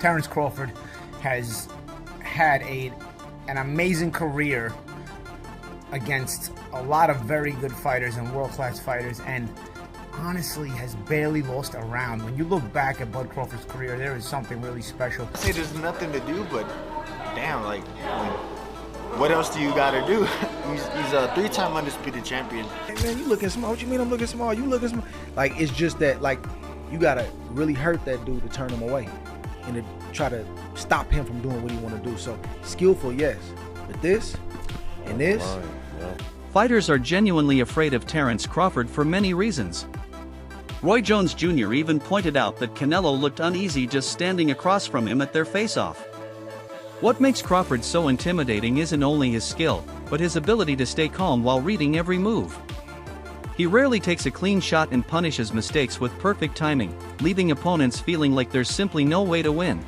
Terence Crawford has had an amazing career against a lot of very good fighters and world-class fighters, and honestly has barely lost a round. When you look back at Bud Crawford's career, there is something really special. I say there's nothing to do, but damn, like, what else do you gotta do? he's a 3-time undisputed champion. Hey man, you looking small. What you mean I'm looking small? You looking small. Like, it's just that, like, you gotta really hurt that dude to turn him away and to try to stop him from doing what he want to do. So skillful, yes, but this and this. Fighters are genuinely afraid of Terence Crawford for many reasons. Roy Jones Jr. even pointed out that Canelo looked uneasy just standing across from him at their face-off. What makes Crawford so intimidating isn't only his skill, but his ability to stay calm while reading every move. He rarely takes a clean shot and punishes mistakes with perfect timing, leaving opponents feeling like there's simply no way to win.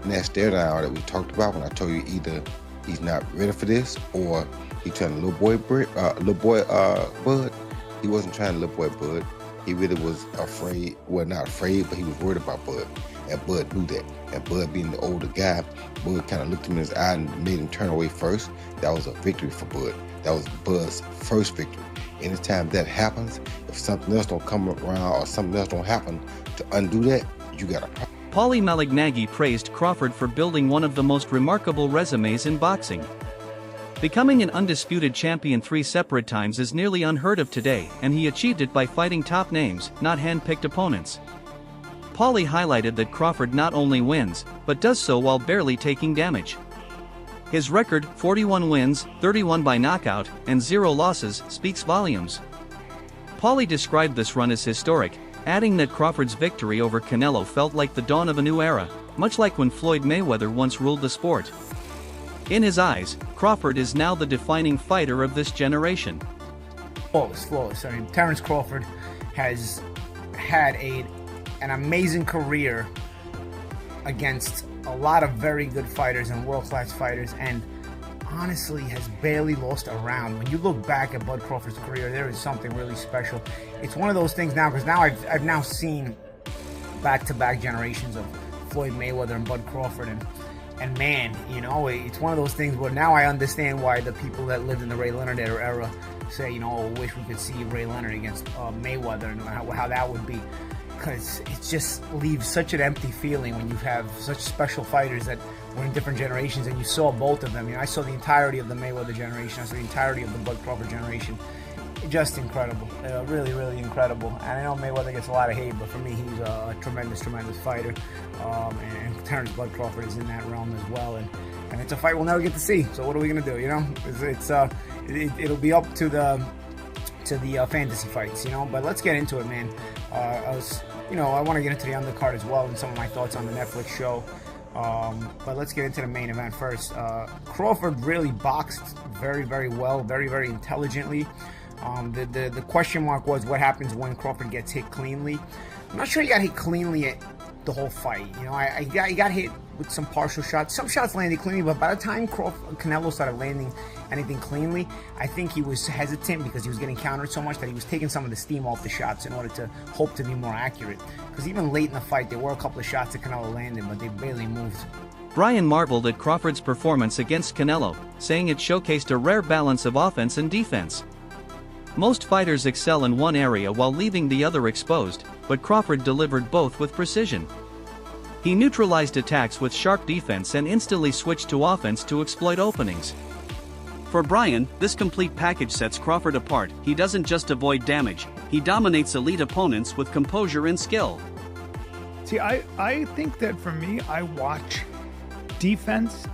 And that stare down that we talked about when I told you either he's not ready for this or he's trying to little boy Bud. He wasn't trying to little boy Bud. He really was afraid, well, not afraid, but he was worried about Bud. And Bud knew that. And Bud being the older guy, Bud kind of looked him in his eye and made him turn away first. That was a victory for Bud. That was Bud's first victory. Anytime that happens, if something else don't come around or something else don't happen to undo that, you got a problem. Paulie Malignaggi praised Crawford for building one of the most remarkable resumes in boxing. Becoming an undisputed champion 3 separate times is nearly unheard of today, and he achieved it by fighting top names, not hand-picked opponents. Paulie highlighted that Crawford not only wins, but does so while barely taking damage. His record, 41 wins, 31 by knockout, and 0 losses, speaks volumes. Paulie described this run as historic, adding that Crawford's victory over Canelo felt like the dawn of a new era, much like when Floyd Mayweather once ruled the sport. In his eyes, Crawford is now the defining fighter of this generation. Flawless. I mean, Terence Crawford has had an amazing career against a lot of very good fighters and world-class fighters, and honestly has barely lost a round. When you look back at Bud Crawford's career, there is something really special. It's one of those things now, because now I've now seen back-to-back generations of Floyd Mayweather and Bud Crawford, and man, you know, it's one of those things where now I understand why the people that lived in the Ray Leonard era say, you know, wish we could see Ray Leonard against Mayweather, and how that would be. Because it just leaves such an empty feeling when you have such special fighters that were in different generations, and you saw both of them. You know, I saw the entirety of the Mayweather generation. I saw the entirety of the Bud Crawford generation. Just incredible. Really, really incredible. And I know Mayweather gets a lot of hate, but for me, he's a tremendous, tremendous fighter. And Terence Bud Crawford is in that realm as well. And it's a fight we'll never get to see. So what are we going to do, you know? It'll be up to the fantasy fights, you know? But let's get into it, man. I want to get into the undercard as well and some of my thoughts on the Netflix show. But let's get into the main event first. Crawford really boxed very, very well, very, very intelligently. The question mark was what happens when Crawford gets hit cleanly. I'm not sure he got hit cleanly the whole fight. You know, he got hit with some partial shots. Some shots landed cleanly, but by the time Canelo started landing anything cleanly, I think he was hesitant because he was getting countered so much that he was taking some of the steam off the shots in order to hope to be more accurate. Because even late in the fight, there were a couple of shots that Canelo landed, but they barely moved. Bryan marveled at Crawford's performance against Canelo, saying it showcased a rare balance of offense and defense. Most fighters excel in one area while leaving the other exposed, but Crawford delivered both with precision. He neutralized attacks with sharp defense and instantly switched to offense to exploit openings. For Bryan, this complete package sets Crawford apart. He doesn't just avoid damage, he dominates elite opponents with composure and skill. See, I think that for me, I watch defense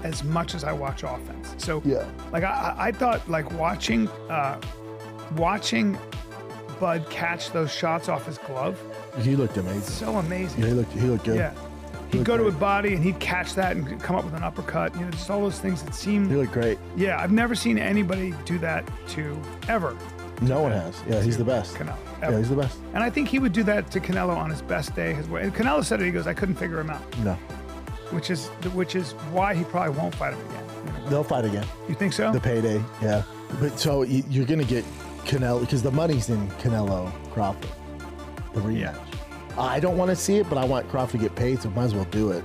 as much as I watch offense. So, yeah. Like I thought, like watching Bud catch those shots off his glove. He looked amazing. So amazing. Yeah, he looked good. Yeah. He'd go to a body and he'd catch that and come up with an uppercut. You know, just all those things that seem. He looked great. Yeah, I've never seen anybody do that to ever. No one has. Yeah, he's the best. Canelo. Ever. Yeah, he's the best. And I think he would do that to Canelo on his best day. And Canelo said it. He goes, I couldn't figure him out. No. Which is why he probably won't fight him again. You know? They'll fight again. You think so? The payday, yeah. But so you're gonna get Canelo because the money's in Canelo Crawford, the rematch. Yeah. I don't want to see it, but I want Crawford to get paid, so might as well do it.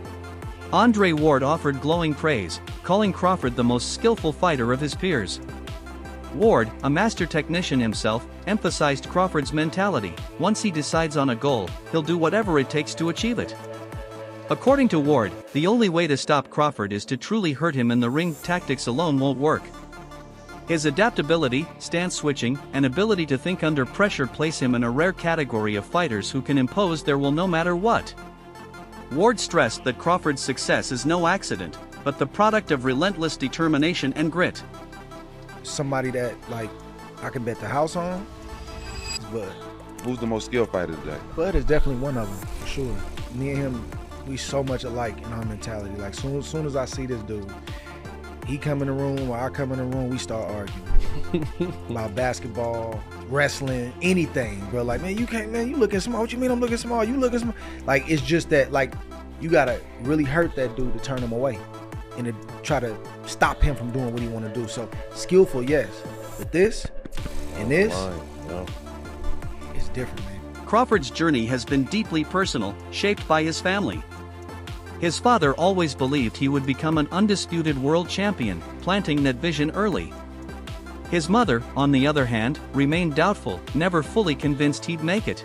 Andre Ward offered glowing praise, calling Crawford the most skillful fighter of his peers. Ward, a master technician himself, emphasized Crawford's mentality: once he decides on a goal, he'll do whatever it takes to achieve it. According to Ward, the only way to stop Crawford is to truly hurt him in the ring. Tactics alone won't work. His adaptability, stance switching, and ability to think under pressure place him in a rare category of fighters who can impose their will no matter what. Ward stressed that Crawford's success is no accident, but the product of relentless determination and grit. Somebody that, like, I can bet the house on is Bud. Who's the most skilled fighter today? Bud is definitely one of them, for sure. Me and him, we so much alike in our mentality. Like, soon as I see this dude, he come in the room or I come in the room, we start arguing about basketball, wrestling, anything, bro. Like, man, you can't, man, you looking small. What you mean I'm looking small? You looking small. Like, it's just that, like, you gotta really hurt that dude to turn him away and to try to stop him from doing what he want to do. So, skillful, yes. But this and this, it's different, man. Crawford's journey has been deeply personal, shaped by his family. His father always believed he would become an undisputed world champion, planting that vision early. His mother, on the other hand, remained doubtful, never fully convinced he'd make it.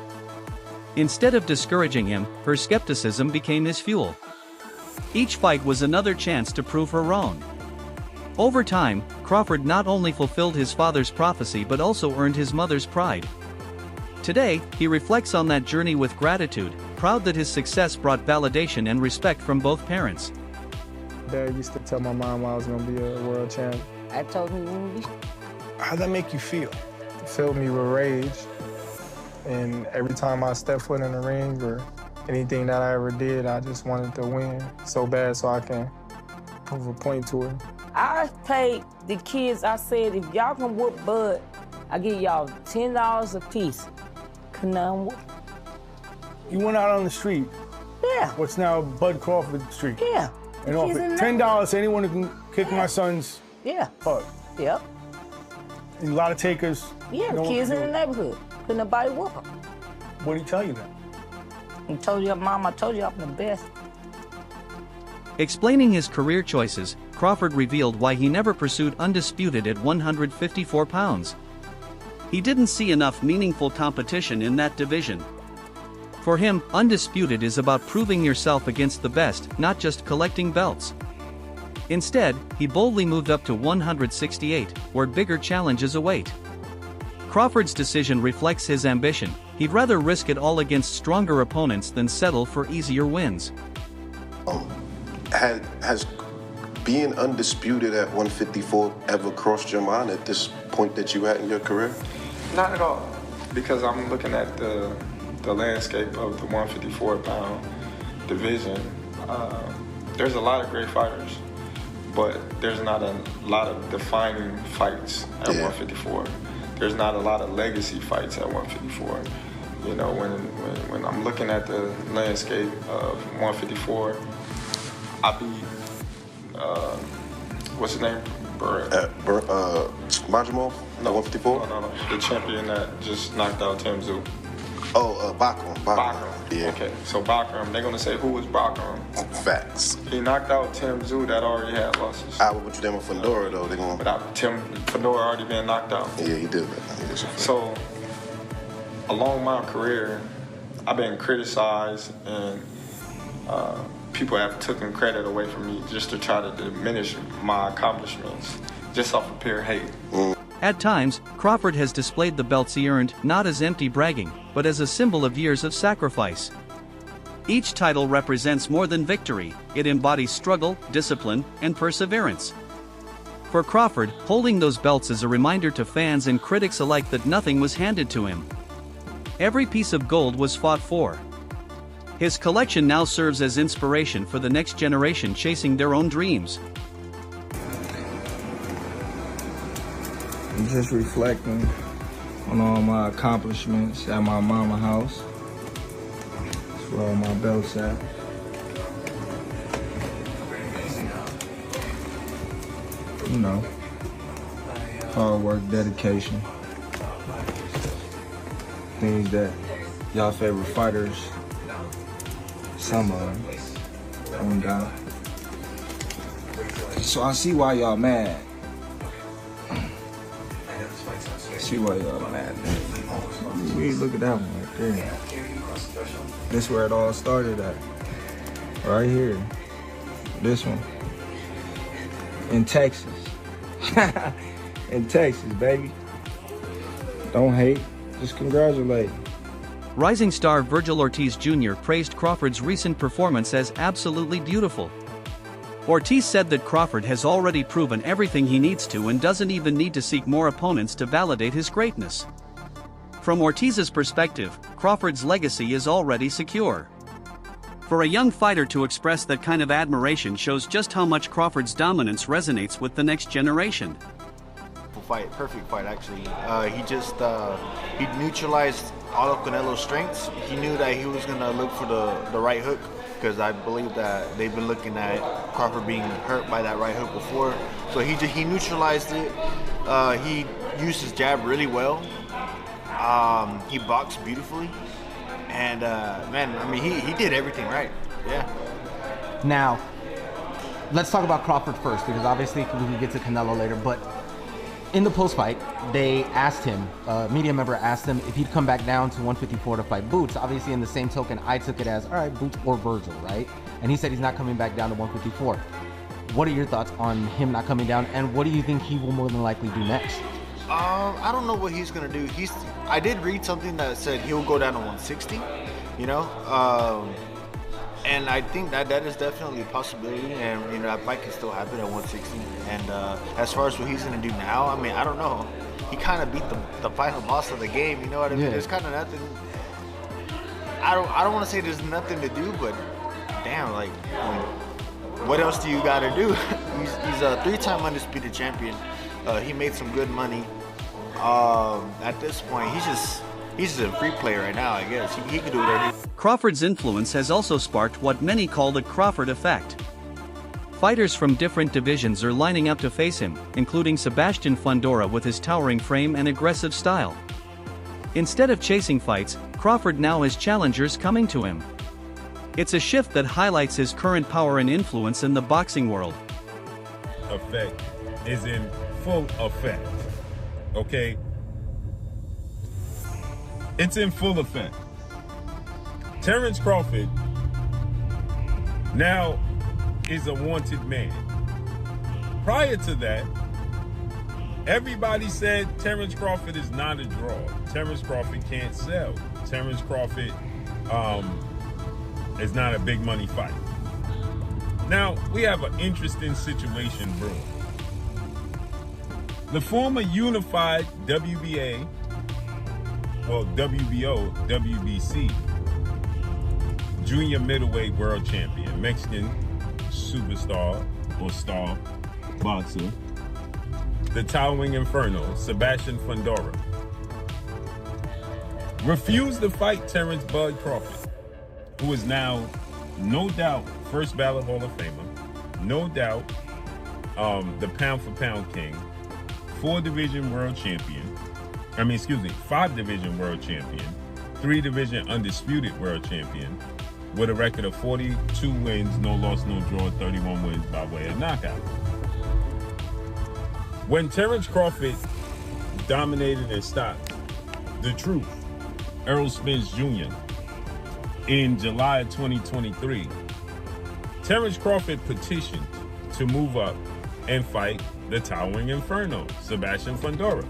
Instead of discouraging him, her skepticism became his fuel. Each fight was another chance to prove her wrong. Over time, Crawford not only fulfilled his father's prophecy but also earned his mother's pride. Today, he reflects on that journey with gratitude, proud that his success brought validation and respect from both parents. Dad used to tell my mom I was going to be a world champ. I told him you would be. How'd that make you feel? It filled me with rage. And every time I stepped foot in the ring or anything that I ever did, I just wanted to win so bad so I can prove a point to her. I paid the kids, I said, if y'all can whoop Bud, I give y'all $10 a piece. Could none whoop. You went out on the street. Yeah. What's now Bud Crawford Street. Yeah. And offered $10 to anyone who can kick my son's butt. Yep. And a lot of takers. Yeah, the kids in the neighborhood. Couldn't nobody whoop them. What did he tell you then? He told you, Mom, I told you I'm the best. Explaining his career choices, Crawford revealed why he never pursued undisputed at 154 pounds. He didn't see enough meaningful competition in that division. For him, undisputed is about proving yourself against the best, not just collecting belts. Instead, he boldly moved up to 168, where bigger challenges await. Crawford's decision reflects his ambition. He'd rather risk it all against stronger opponents than settle for easier wins. Has being undisputed at 154 ever crossed your mind at this point that you at in your career? Not at all, because I'm looking at the landscape of the 154-pound division. There's a lot of great fighters, but there's not a lot of defining fights at 154. There's not a lot of legacy fights at 154. You know, when I'm looking at the landscape of 154, I beat, what's his name? Majimov? No, 154? No. The champion that just knocked out Tim Tszyu. Oh, Bakram. Yeah. Okay, so Bakram, they're gonna say, who was Bakram? Facts. He knocked out Tim Tszyu that already had losses. I would put you down with Fedora though. They're gonna. But Fedora already been knocked out. Yeah, he did. So, along my career, I've been criticized and people have taken credit away from me just to try to diminish my accomplishments, just off of pure hate. At times, Crawford has displayed the belts he earned not as empty bragging, but as a symbol of years of sacrifice. Each title represents more than victory, it embodies struggle, discipline, and perseverance. For Crawford, holding those belts is a reminder to fans and critics alike that nothing was handed to him. Every piece of gold was fought for. His collection now serves as inspiration for the next generation chasing their own dreams. I'm just reflecting on all my accomplishments at my mama's house. That's where all my belts at. You know, hard work, dedication. Things that y'all favorite fighters Some of them. On God. So I see why y'all mad. I see why y'all mad, man. Look at that one right there. This where it all started at. Right here. This one. In Texas. In Texas, baby. Don't hate, just congratulate. Rising star Virgil Ortiz Jr. praised Crawford's recent performance as absolutely beautiful. Ortiz said that Crawford has already proven everything he needs to and doesn't even need to seek more opponents to validate his greatness. From Ortiz's perspective, Crawford's legacy is already secure. For a young fighter to express that kind of admiration shows just how much Crawford's dominance resonates with the next generation. Perfect fight actually. He neutralized all of Canelo's strengths. He knew that he was gonna look for the right hook, because I believe that they've been looking at Crawford being hurt by that right hook before. So he neutralized it. He used his jab really well. He boxed beautifully, and man, I mean he did everything right. Yeah. Now, let's talk about Crawford first, because obviously we can get to Canelo later, but in the post-fight, they asked him, a media member asked him if he'd come back down to 154 to fight Boots. Obviously, in the same token, I took it as, all right, Boots or Virgil, right? And he said he's not coming back down to 154. What are your thoughts on him not coming down, and what do you think he will more than likely do next? I don't know what he's gonna do. I did read something that said he'll go down to 160, you know? And I think that is definitely a possibility, and you know that fight can still happen at 160. And as far as what he's gonna do now, I mean, I don't know. He kind of beat the final boss of the game. You know what I mean? Yeah. There's kind of nothing. I don't want to say there's nothing to do, but damn, like, I mean, what else do you got to do? he's a 3-time undisputed champion. He made some good money. At this point, he's just a free player right now, I guess. He can do whatever. Crawford's influence has also sparked what many call the Crawford effect. Fighters from different divisions are lining up to face him, including Sebastian Fundora with his towering frame and aggressive style. Instead of chasing fights, Crawford now has challengers coming to him. It's a shift that highlights his current power and influence in the boxing world. Effect is in full effect. Okay? It's in full effect. Terence Crawford now is a wanted man. Prior to that, everybody said Terence Crawford is not a draw. Terence Crawford can't sell. Terence Crawford is not a big money fight. Now, we have an interesting situation brewing. The former unified WBA, well, WBO, WBC, junior middleweight world champion, Mexican superstar or star boxer, the towering inferno, Sebastian Fundora, refused to fight Terence Bud Crawford, who is now, no doubt, first ballot Hall of Famer, no doubt, the pound for pound king, 4-division world champion, 5-division world champion, 3-division undisputed world champion, with a record of 42 wins, no loss, no draw, 31 wins by way of knockout. When Terence Crawford dominated and stopped The Truth, Errol Spence Jr., in July of 2023, Terence Crawford petitioned to move up and fight the towering inferno, Sebastian Fundora,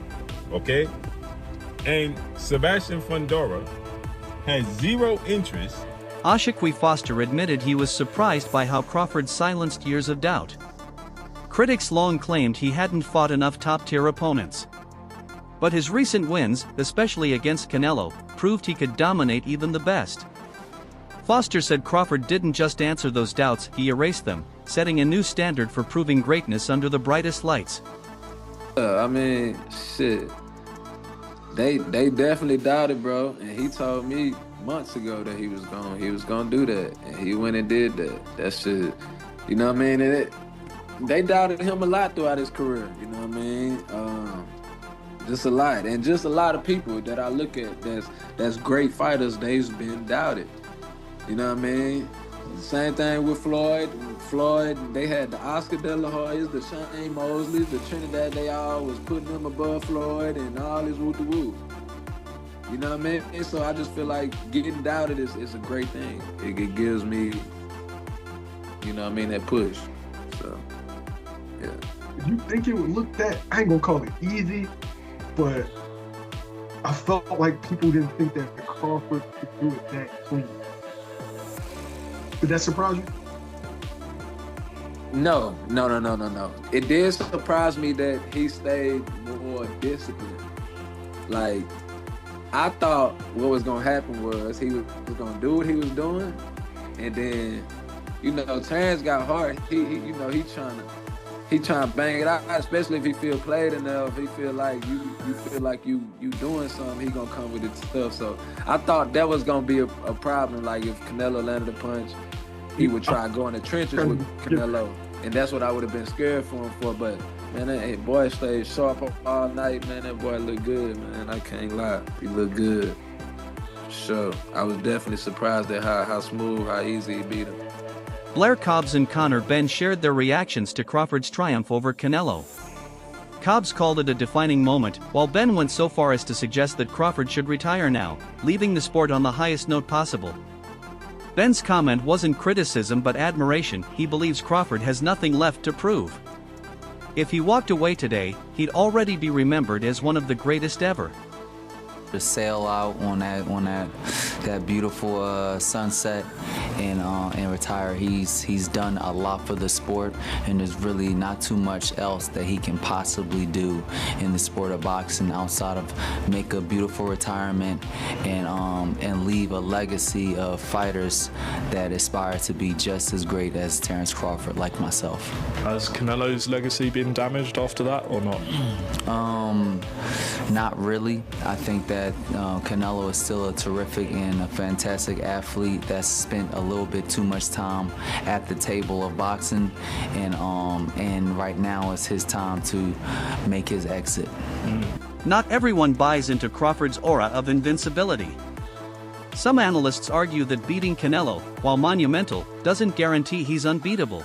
okay? And Sebastian Fundora has zero interest. Ashikwi Foster admitted he was surprised by how Crawford silenced years of doubt. Critics long claimed he hadn't fought enough top-tier opponents. But his recent wins, especially against Canelo, proved he could dominate even the best. Foster said Crawford didn't just answer those doubts, he erased them, setting a new standard for proving greatness under the brightest lights. I mean, shit. They definitely doubted, bro. And he told me months ago that he was gonna do that. And he went and did that. That shit, you know what I mean? They doubted him a lot throughout his career, you know what I mean? Just a lot. And just a lot of people that I look at that's great fighters, they've been doubted. You know what I mean? Same thing with Floyd. Floyd, they had the Oscar De La Hoyas, the Shane Mosleys, the Trinidad. They all was putting them above Floyd and all this woo-woo. You know what I mean? And so I just feel like getting doubted is a great thing. It gives me, you know what I mean, that push. So, yeah. You think it would look that, I ain't gonna call it easy, but I felt like people didn't think that Crawford could do it that clean. Did that surprise you? No. It did surprise me that he stayed more disciplined. Like, I thought what was gonna happen was he was gonna do what he was doing, and then, you know, Terence got hard. He trying to bang it out, especially if he feel played enough. He feel like you doing something. He gonna come with it stuff. So I thought that was gonna be a problem. Like if Canelo landed a punch, he would try to go in the trenches with Canelo, and that's what I would have been scared for him for. But man, that boy stayed sharp all night. Man, that boy looked good. Man, I can't lie, he looked good. Sure, I was definitely surprised at how smooth, how easy he beat him. Blair Cobbs and Conor Benn shared their reactions to Crawford's triumph over Canelo. Cobbs called it a defining moment, while Benn went so far as to suggest that Crawford should retire now, leaving the sport on the highest note possible. Benn's comment wasn't criticism but admiration. He believes Crawford has nothing left to prove. If he walked away today, he'd already be remembered as one of the greatest ever. To sail out on that beautiful sunset and retire. He's done a lot for the sport, and there's really not too much else that he can possibly do in the sport of boxing outside of make a beautiful retirement and leave a legacy of fighters that aspire to be just as great as Terence Crawford, like myself. Has Canelo's legacy been damaged after that or not? Not really. I think that Canelo is still a terrific and a fantastic athlete that's spent a little bit too much time at the table of boxing, and right now is his time to make his exit. Not everyone buys into Crawford's aura of invincibility. Some analysts argue that beating Canelo, while monumental, doesn't guarantee he's unbeatable.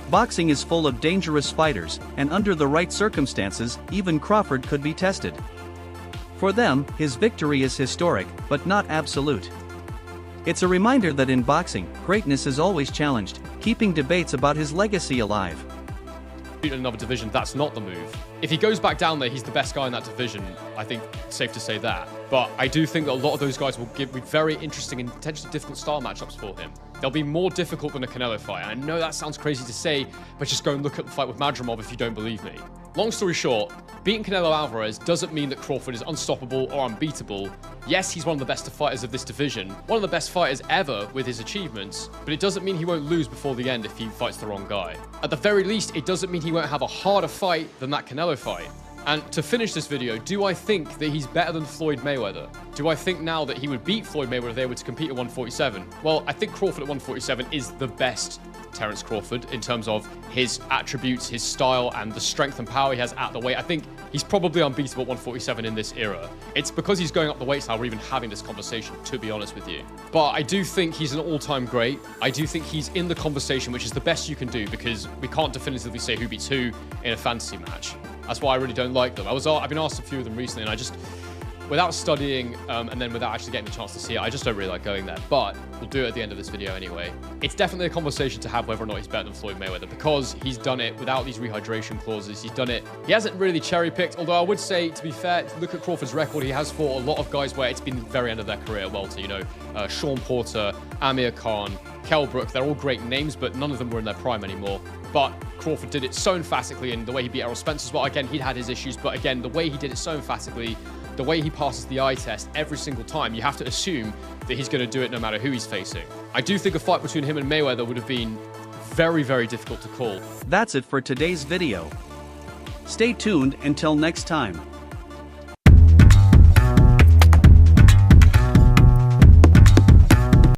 Boxing is full of dangerous fighters, and under the right circumstances, even Crawford could be tested. For them, his victory is historic, but not absolute. It's a reminder that in boxing, greatness is always challenged, keeping debates about his legacy alive. In another division, that's not the move. If he goes back down there, he's the best guy in that division. I think it's safe to say that. But I do think that a lot of those guys will be very interesting and potentially difficult style matchups for him. They'll be more difficult than a Canelo fight. And I know that sounds crazy to say, but just go and look at the fight with Madrimov if you don't believe me. Long story short, beating Canelo Alvarez doesn't mean that Crawford is unstoppable or unbeatable. Yes, he's one of the best fighters of this division, one of the best fighters ever with his achievements, but it doesn't mean he won't lose before the end if he fights the wrong guy. At the very least, it doesn't mean he won't have a harder fight than that Canelo fight. And to finish this video, do I think that he's better than Floyd Mayweather? Do I think now that he would beat Floyd Mayweather if they were to compete at 147? Well, I think Crawford at 147 is the best Terence Crawford in terms of his attributes, his style, and the strength and power he has at the weight. I think he's probably unbeatable at 147 in this era. It's because he's going up the weight style we're even having this conversation, to be honest with you. But I do think he's an all-time great. I do think he's in the conversation, which is the best you can do, because we can't definitively say who beats who in a fantasy match. That's why I really don't like them. I've been asked a few of them recently, and I just, without studying and then without actually getting the chance to see it, I just don't really like going there. But we'll do it at the end of this video anyway. It's definitely a conversation to have whether or not he's better than Floyd Mayweather, because he's done it without these rehydration clauses. He's done it. He hasn't really cherry-picked, although I would say, to be fair, look at Crawford's record. He has fought a lot of guys where it's been the very end of their career at welter. You know, Sean Porter, Amir Khan, Kell Brook. They're all great names, but none of them were in their prime anymore. But Crawford did it so emphatically, and the way he beat Errol Spence as well. Again, he'd had his issues, but again, the way he did it so emphatically, the way he passes the eye test every single time, you have to assume that he's going to do it no matter who he's facing. I do think a fight between him and Mayweather would have been very, very difficult to call. That's it for today's video. Stay tuned until next time.